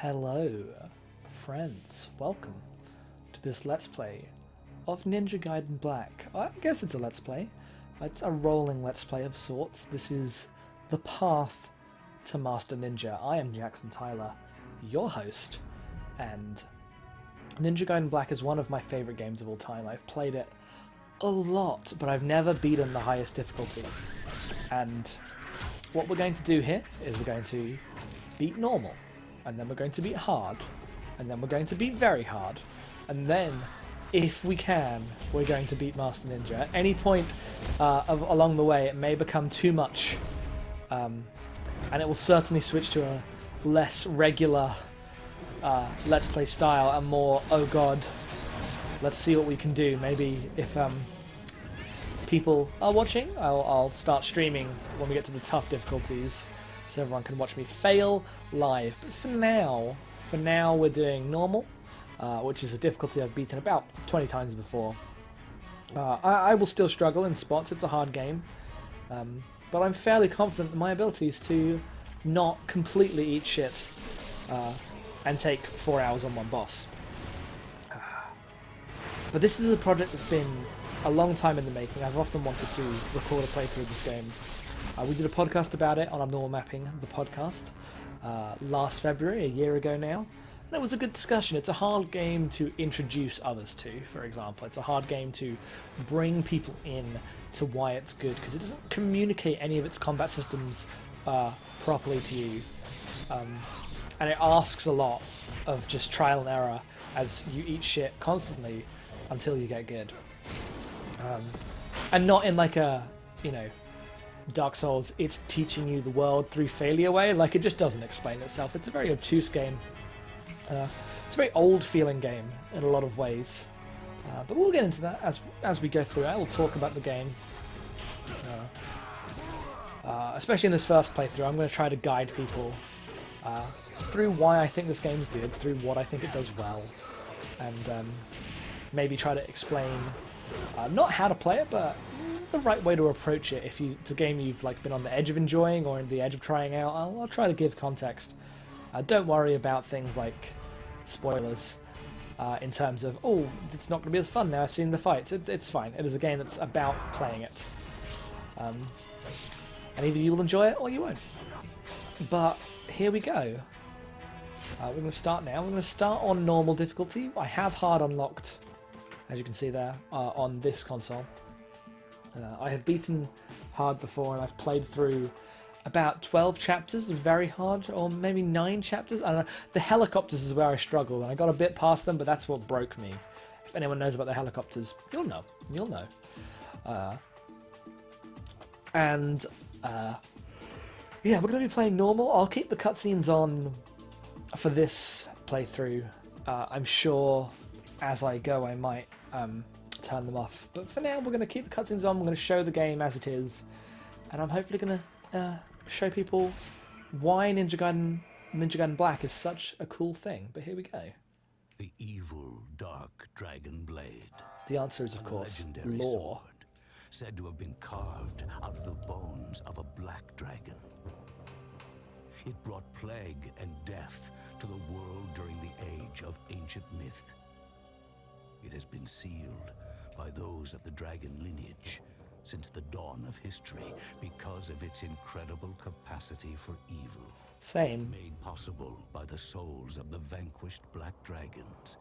Hello, friends. Welcome to this Let's Play of Ninja Gaiden Black. I guess it's a Let's Play. It's a rolling Let's Play of sorts. This is the path to Master Ninja. I am Jackson Tyler, your host, and Ninja Gaiden Black is one of my favourite games of all time. I've played it a lot, but I've never beaten the highest difficulty. And what we're going to do here is we're going to beat normal, and then we're going to beat hard, and then we're going to beat very hard, and then, if we can, we're going to beat Master Ninja. At any point along the way, it may become too much, and it will certainly switch to a less regular Let's Play style, and more, oh god, let's see what we can do. Maybe if people are watching, I'll start streaming when we get to the tough difficulties, so everyone can watch me fail live. But for now we're doing normal, which is a difficulty I've beaten about 20 times before. I will still struggle in spots, it's a hard game, but I'm fairly confident in my abilities to not completely eat shit and take 4 hours on one boss. But this is a project that's been a long time in the making. I've often wanted to record a playthrough of this game. We did a podcast about it on Abnormal Mapping, the podcast, last February, a year ago now. And it was a good discussion. It's a hard game to introduce others to, for example. It's a hard game to bring people in to why it's good, because it doesn't communicate any of its combat systems properly to you. And it asks a lot of just trial and error as you eat shit constantly until you get good. And not in like a, Dark Souls, it's teaching you the world through failure way. Like, it just doesn't explain itself. It's a very obtuse game. It's a very old feeling game in a lot of ways. But we'll get into that as we go through it. We'll talk about the game. Especially in this first playthrough, I'm going to try to guide people through why I think this game's good, through what I think it does well, and maybe try to explain not how to play it, but the right way to approach it. If it's a game you've been on the edge of enjoying or on the edge of trying out, I'll try to give context. Don't worry about things like spoilers in terms of, oh, it's not going to be as fun now I've seen the fights. It's fine. It is a game that's about playing it. And either you will enjoy it or you won't. But here we go. We're going to start now. We're going to start on normal difficulty. I have hard unlocked, as you can see there, on this console. I have beaten hard before, and I've played through about 12 chapters of very hard, or maybe 9 chapters. I don't know. The helicopters is where I struggled, and I got a bit past them, but that's what broke me. If anyone knows about the helicopters, you'll know. You'll know. Yeah, we're going to be playing normal. I'll keep the cutscenes on for this playthrough. I'm sure as I go I might turn them off. But for now, we're going to keep the cutscenes on. We're going to show the game as it is. And I'm hopefully going to show people why Ninja Gaiden Black is such a cool thing. But here we go. The evil, dark dragon blade. The answer is, of course, lore. Sword, said to have been carved out of the bones of a black dragon. It brought plague and death to the world during the age of ancient myth. It has been sealed by those of the dragon lineage since the dawn of history because of its incredible capacity for evil. Same. Made possible by the souls of the vanquished black dragons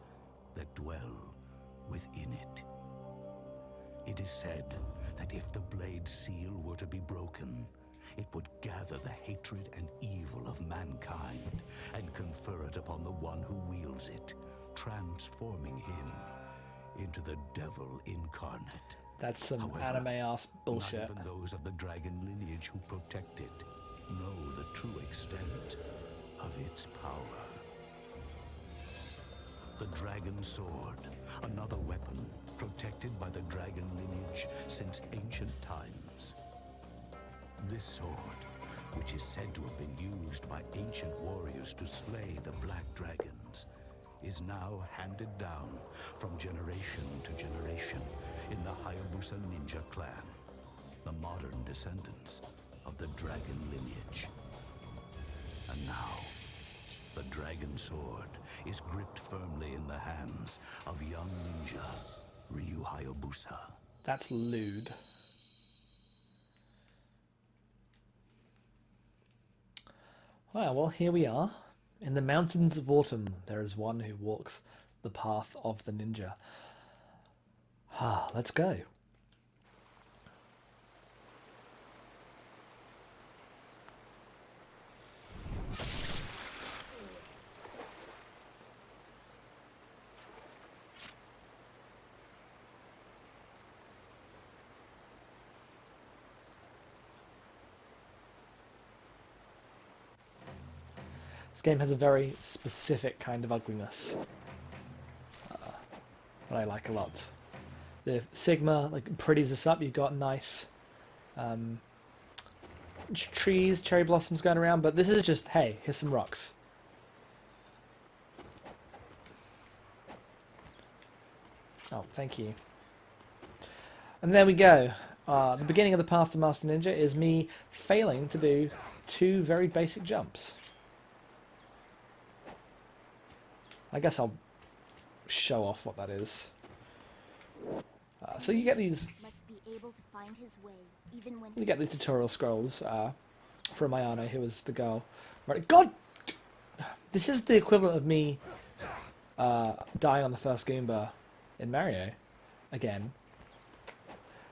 that dwell within it. It is said that if the blade's seal were to be broken, it would gather the hatred and evil of mankind and confer it upon the one who wields it, transforming him into the devil incarnate. That's some However, anime-ass bullshit. Not even those of the dragon lineage who protect it know the true extent of its power. The dragon sword, another weapon protected by the dragon lineage since ancient times. This sword, which is said to have been used by ancient warriors to slay the black dragons, is now handed down from generation to generation in the Hayabusa ninja clan, the modern descendants of the dragon lineage. And now, The dragon sword is gripped firmly in the hands of young ninja Ryu Hayabusa. That's lewd. Well, here we are. In the mountains of autumn, there is one who walks the path of the ninja. Let's go. This game has a very specific kind of ugliness that I like a lot. The Sigma like pretties this up. You've got nice trees, cherry blossoms going around, but this is just, hey, here's some rocks. Oh, thank you. And there we go. The beginning of the path to Master Ninja is me failing to do 2 very basic jumps. I guess I'll show off what that is. So you get these. Must be able to find his way, even when you get these tutorial scrolls from Ayane, who was the girl. God, this is the equivalent of me dying on the first Goomba in Mario again.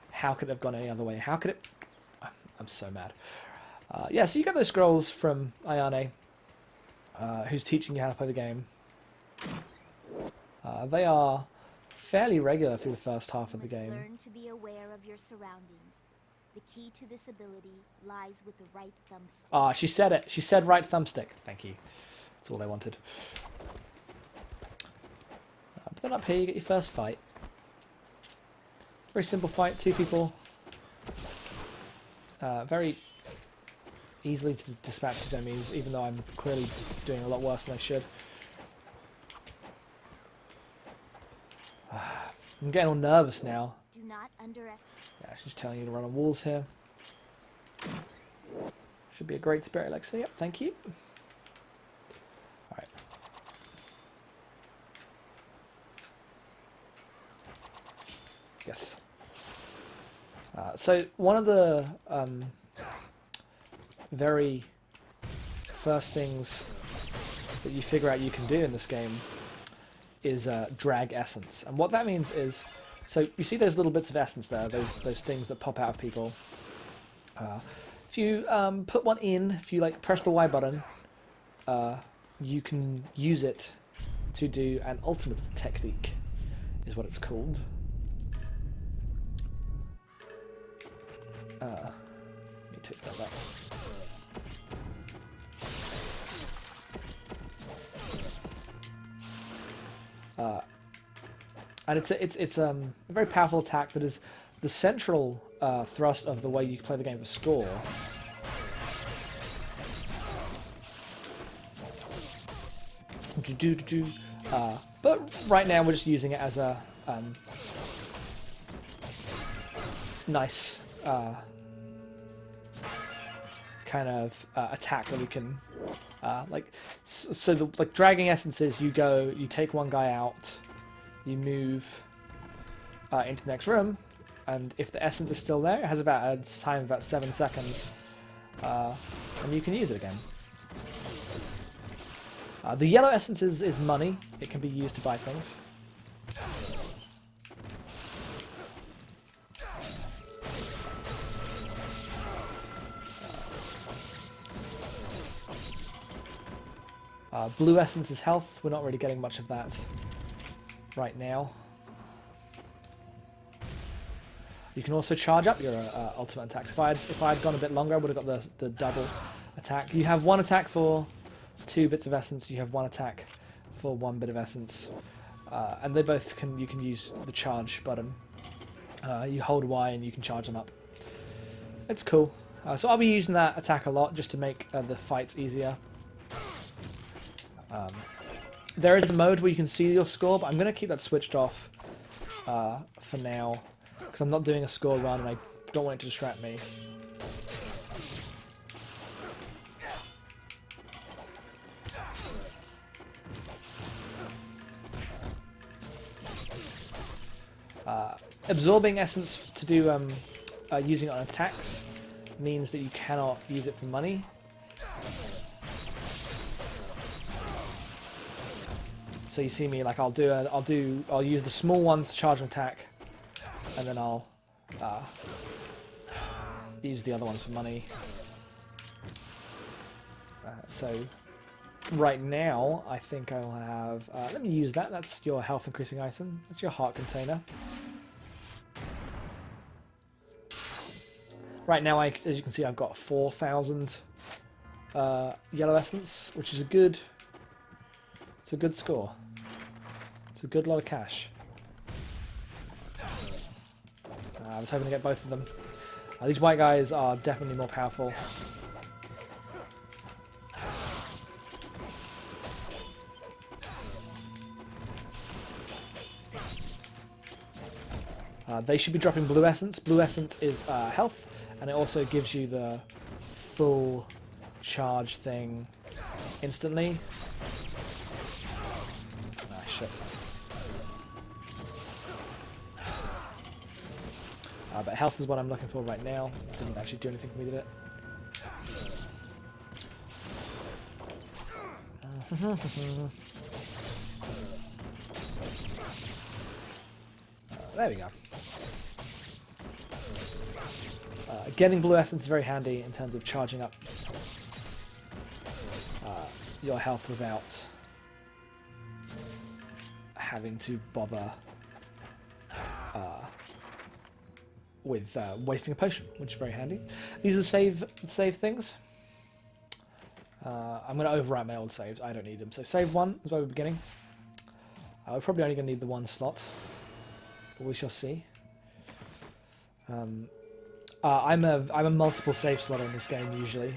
How could it have gone any other way? How could it? I'm so mad. Yeah, so you get those scrolls from Ayane, who's teaching you how to play the game. They are fairly regular through the first half of the game. Learn to be aware of your surroundings. The key to this ability lies with the right thumbstick. Ah, she said it. She said right thumbstick. Thank you. That's all I wanted. But then up here you get your first fight. Very simple fight. 2 people. Very easily to dispatch his enemies, even though I'm clearly doing a lot worse than I should. I'm getting all nervous now. Do not underestimate. Yeah, she's telling you to run on walls here. Should be a great spirit elixir. Yep, thank you. Alright. Yes. So one of the very first things that you figure out you can do in this game is drag essence, and what that means is, so you see those little bits of essence there, those things that pop out of people. If you put one in, if you like press the Y button, you can use it to do an ultimate technique, is what it's called. Let me take that back. And it's a very powerful attack that is the central thrust of the way you play the game for score. But right now we're just using it as a nice kind of attack that we can so the dragging essences, you take one guy out, you move into the next room, and if the essence is still there, it has about a time of about 7 seconds, and you can use it again. The yellow essence is money. It can be used to buy things. Blue essence is health. We're not really getting much of that right now. You can also charge up your ultimate attacks. If I had gone a bit longer, I would have got the double attack. You have 1 attack for 2 bits of essence. You have 1 attack for 1 bit of essence, and they both you can use the charge button. You hold Y and you can charge them up. It's cool. So I'll be using that attack a lot just to make the fights easier. There is a mode where you can see your score, but I'm going to keep that switched off for now, because I'm not doing a score run and I don't want it to distract me. Absorbing essence to do using it on attacks means that you cannot use it for money. So you see me like I'll use the small ones to charge an attack, and then I'll use the other ones for money. So right now I think I'll have let me use that. That's your health increasing item. That's your heart container. Right now, as you can see, I've got 4,000 yellow essence, which is it's a good score. It's a good lot of cash. I was hoping to get both of them. These white guys are definitely more powerful. They should be dropping blue essence. Blue essence is health, and it also gives you the full charge thing instantly. Ah, shit. But health is what I'm looking for right now. Didn't actually do anything for me, did it? There we go. Getting blue essence is very handy in terms of charging up your health without having to bother with wasting a potion, which is very handy. These are save things. I'm going to overwrite my old saves. I don't need them. So save 1 is where we're beginning. We're probably only going to need the 1 slot, but we shall see. I'm a multiple save slotter in this game usually.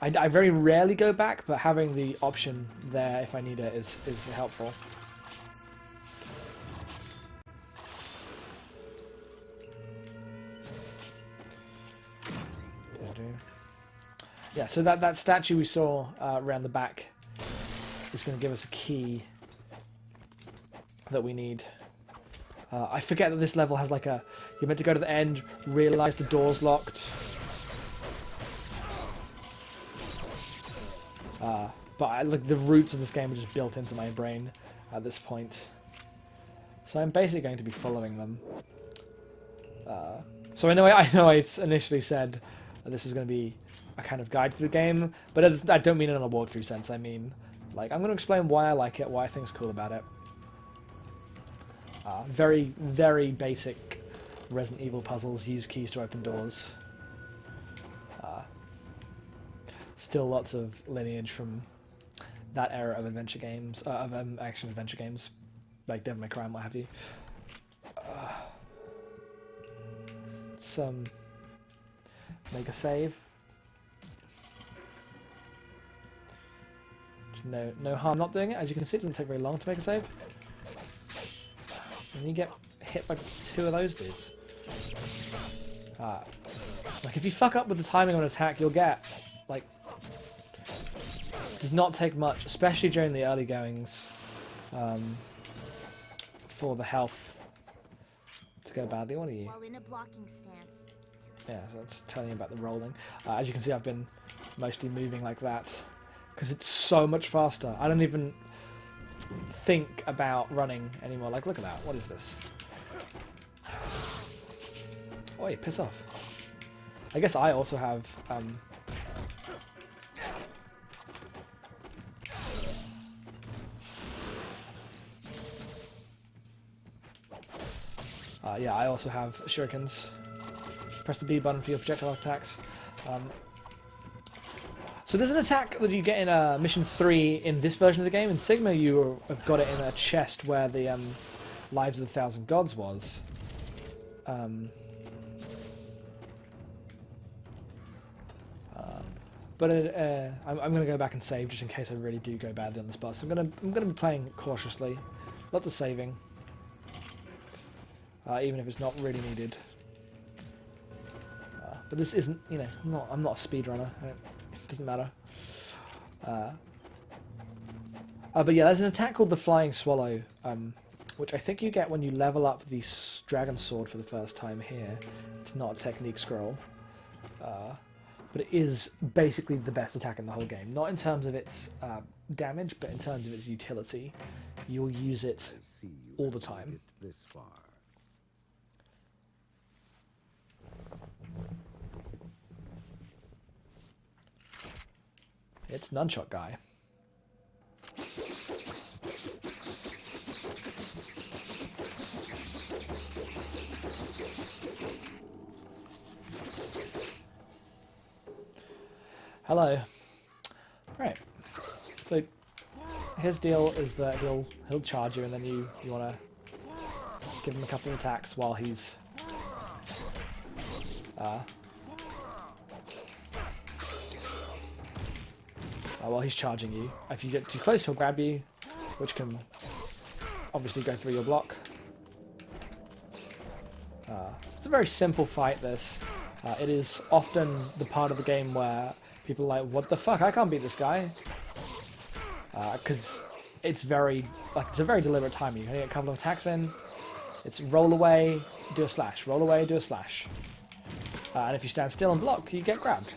I very rarely go back, but having the option there if I need it is helpful. Yeah, so that statue we saw around the back is going to give us a key that we need. I forget that this level has like you're meant to go to the end, realise the door's locked. But like the roots of this game are just built into my brain at this point. So I'm basically going to be following them. So I know I initially said that this was going to be a kind of guide to the game, but I don't mean it in a walkthrough sense. I mean, like, I'm going to explain why I like it, why I think it's cool about it. Very, very basic Resident Evil puzzles. Use keys to open doors. Still lots of lineage from that era of adventure games, action adventure games, like Devil May Cry and what have you. Let's make a save. No harm not doing it. As you can see, it doesn't take very long to make a save. And you get hit by 2 of those dudes. Like, if you fuck up with the timing of an attack, you'll get, like... It does not take much, especially during the early goings, for the health to go badly. What are you? While in a blocking stance. Yeah, so that's telling you about the rolling. As you can see, I've been mostly moving like that, because it's so much faster. I don't even think about running anymore. Like, look at that. What is this? Oi, piss off. I guess I also have yeah, I also have shurikens. Press the B button for your projectile attacks. So there's an attack that you get in Mission 3 in this version of the game. In Sigma, you have got it in a chest where the Lives of the Thousand Gods was. But I'm going to go back and save just in case I really do go badly on this boss. I'm going to be playing cautiously. Lots of saving. Even if it's not really needed. But this isn't, you know, I'm not a speedrunner. It doesn't matter. But yeah, there's an attack called the Flying Swallow which I think you get when you level up the dragon sword for the first time here. It's not a technique scroll, but it is basically the best attack in the whole game. Not in terms of its damage, but in terms of its utility. You'll use it all the time. This far. It's Nunchuck Guy. Hello. Right. So his deal is that he'll charge you, and then you want to give him a couple of attacks while he's charging you. If you get too close, he'll grab you, which can obviously go through your block. So it's a very simple fight, this. It is often the part of the game where people are like, what the fuck, I can't beat this guy. Because it's a very deliberate timing. You can get a couple of attacks in. It's roll away, do a slash. Roll away, do a slash. And if you stand still and block, you get grabbed.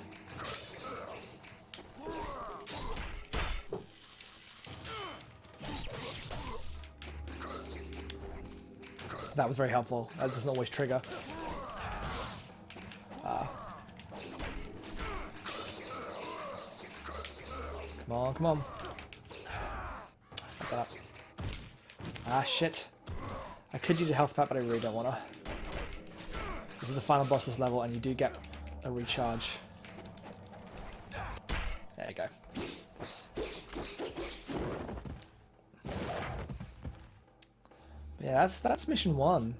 That was very helpful. That doesn't always trigger. Come on, come on. Fuck that up. Ah, shit. I could use a health pack, but I really don't want to. This is the final boss of this level, and you do get a recharge. There you go. Yeah, that's mission 1.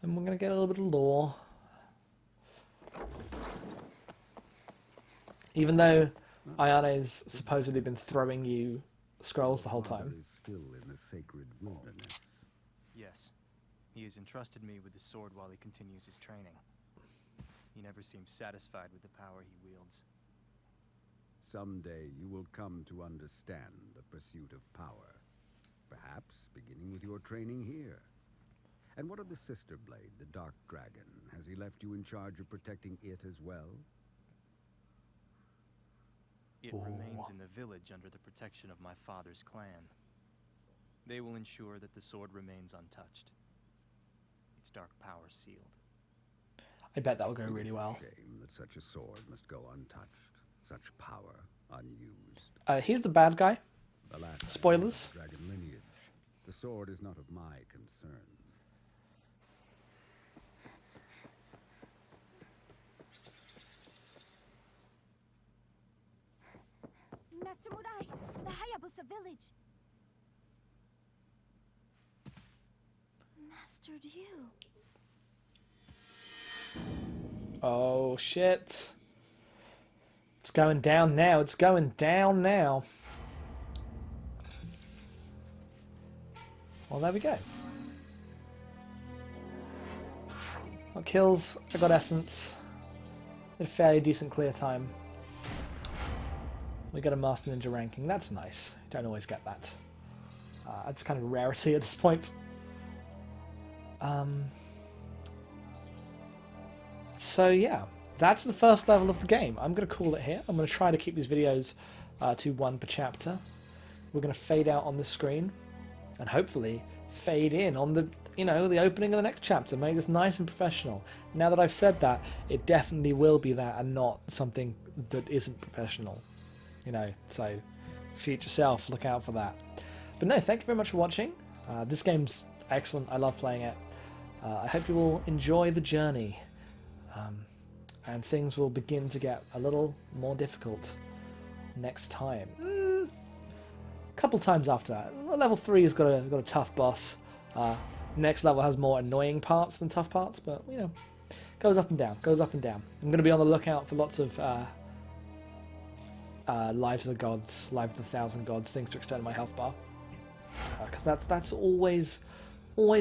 And we're gonna get a little bit of lore. Even though Ayane's supposedly been throwing you scrolls the whole time. Is still in the sacred wilderness. Yes. He has entrusted me with the sword while he continues his training. He never seems satisfied with the power he wields. Someday you will come to understand the pursuit of power. Perhaps beginning with your training here. And what of the sister blade, the Dark Dragon? Has he left you in charge of protecting it as well? It remains in the village under the protection of my father's clan. They will ensure that the sword remains untouched. Its dark power sealed. I bet that will go really well. Shame that such a sword must go untouched. Such power unused. He's the bad guy. Alas, Spoilers. Dragon lineage. The sword is not of my concern. Master Murai, the Hayabusa village. Master Ryu. Oh shit. It's going down now. It's going down now. Well, there we go. Got kills. I got essence. Did a fairly decent clear time. We got a Master Ninja ranking. That's nice. Don't always get that. That's kind of a rarity at this point. So yeah, that's the first level of the game. I'm going to call it here. I'm going to try to keep these videos to 1 per chapter. We're going to fade out on the screen and hopefully fade in on the, the opening of the next chapter. Make this nice and professional. Now that I've said that, it definitely will be that and not something that isn't professional. So future self, look out for that. But no, thank you very much for watching. This game's excellent. I love playing it. I hope you will enjoy the journey. And things will begin to get a little more difficult next time. A couple times after that. Level 3 has got a tough boss. Next level has more annoying parts than tough parts, but goes up and down. Goes up and down. I'm going to be on the lookout for lots of Lives of the Gods, Lives of the Thousand Gods, things to extend my health bar, because that's always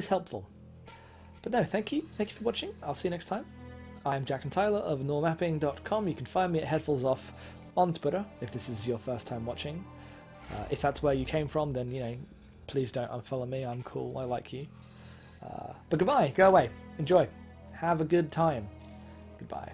helpful. But no, thank you for watching. I'll see you next time. I'm Jackson Tyler of normmapping.com. You can find me at HeadfullsOff on Twitter if this is your first time watching. If that's where you came from, then please don't unfollow me. I'm cool. I like you. But goodbye. Go away. Enjoy. Have a good time. Goodbye.